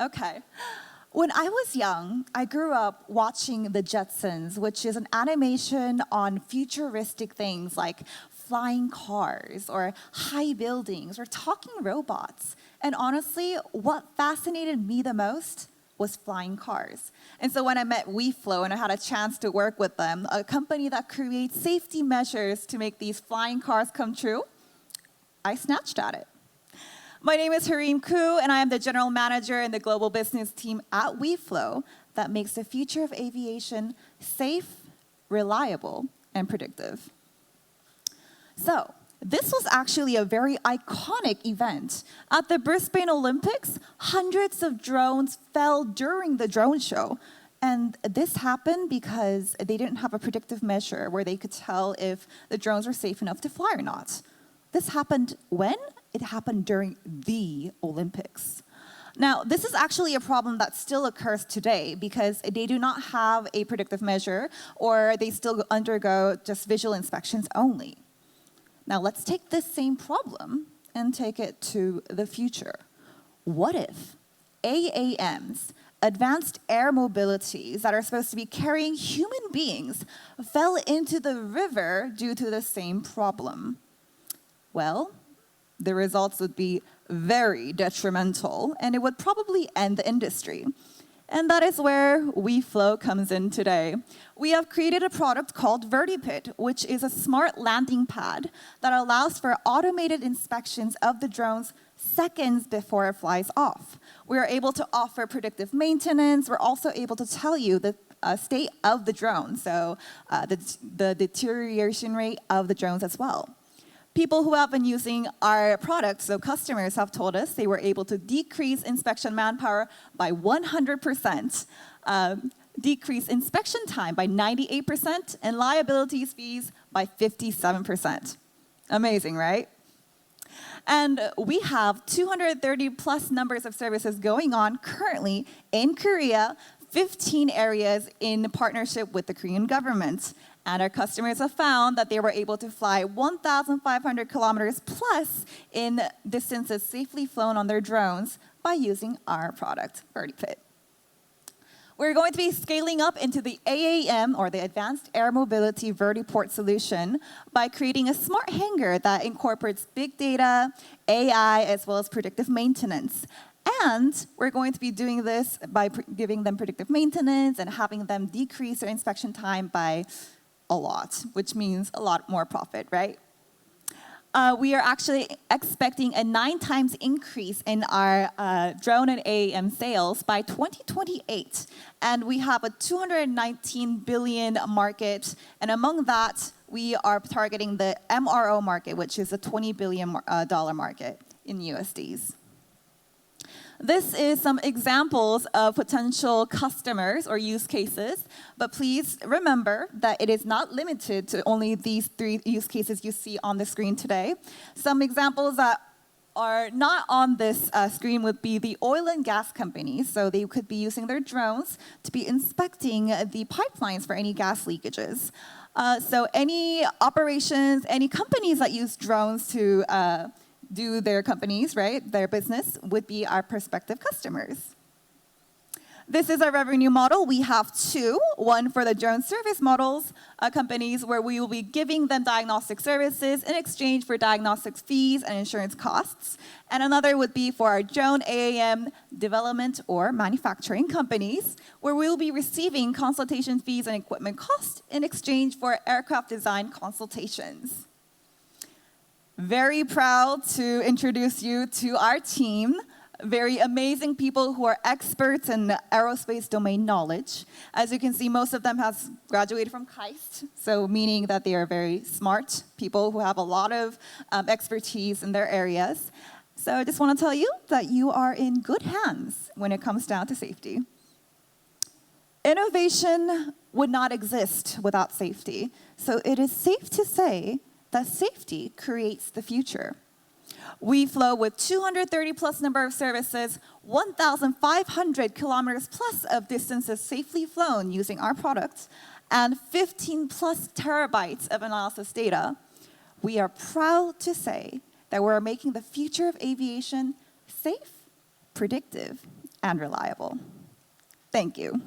Okay. When I was young, I grew up watching The Jetsons, which is an animation on futuristic things like flying cars or high buildings or talking robots. And honestly, what fascinated me the most was flying cars. And so when I met Weflow and I had a chance to work with them, a company that creates safety measures to make these flying cars come true, I snatched at it. My name is Hareem Koo, and I am the general manager in the global business team at Weflow that makes the future of aviation safe, reliable, and predictive. So, this was actually a very iconic event. At the Brisbane Olympics, hundreds of drones fell during the drone show. And this happened because they didn't have a predictive measure where they could tell if the drones were safe enough to fly or not. This happened when? It happened during the Olympics. Now, this is actually a problem that still occurs today because they do not have a predictive measure or they still undergo just visual inspections only. Now, let's take this same problem and take it to the future. What if AAMs, advanced air mobilities that are supposed to be carrying human beings, fell into the river due to the same problem? Well, the results would be very detrimental, and it would probably end the industry. And that is where Weflow comes in today. We have created a product called VertiPit, which is a smart landing pad that allows for automated inspections of the drones seconds before it flies off. We are able to offer predictive maintenance. We're also able to tell you the state of the drone, so the deterioration rate of the drones as well. People who have been using our products, so customers have told us they were able to decrease inspection manpower by 100%, decrease inspection time by 98%, and liabilities fees by 57%. Amazing, right? And we have 230 plus numbers of services going on currently in Korea, 15 areas in partnership with the Korean government. And our customers have found that they were able to fly 1,500 kilometers plus in distances safely flown on their drones by using our product, VertiPit. We're going to be scaling up into the AAM, or the Advanced Air Mobility Vertiport solution, by creating a smart hangar that incorporates big data, AI, as well as predictive maintenance. And we're going to be doing this by giving them predictive maintenance and having them decrease their inspection time by a lot, which means a lot more profit, right? We are actually expecting a 9 times increase in our drone and AAM sales by 2028. And we have a 219 billion market. And among that, we are targeting the MRO market, which is a $20 billion market in USDs. This is some examples of potential customers or use cases, but please remember that it is not limited to only these 3 use cases you see on the screen today. Some examples that are not on this screen would be the oil and gas companies. So they could be using their drones to be inspecting the pipelines for any gas leakages. So any operations, any companies that use drones to do their companies, right, their business, would be our prospective customers. This is our revenue model. We have 2, one for the drone service models, companies where we will be giving them diagnostic services in exchange for diagnostics fees and insurance costs. And another would be for our drone AAM development or manufacturing companies, where we will be receiving consultation fees and equipment costs in exchange for aircraft design consultations. Very proud to introduce you to our team. Very amazing people who are experts in aerospace domain knowledge. As you can see, most of them have graduated from KAIST, so meaning that they are very smart people who have a lot of expertise in their areas. So I just want to tell you that you are in good hands when it comes down to safety. Innovation would not exist without safety. So it is safe to say that safety creates the future. Weflow, with 230 plus number of services, 1,500 kilometers plus of distances safely flown using our products, and 15 plus terabytes of analysis data, we are proud to say that we're making the future of aviation safe, predictive, and reliable. Thank you.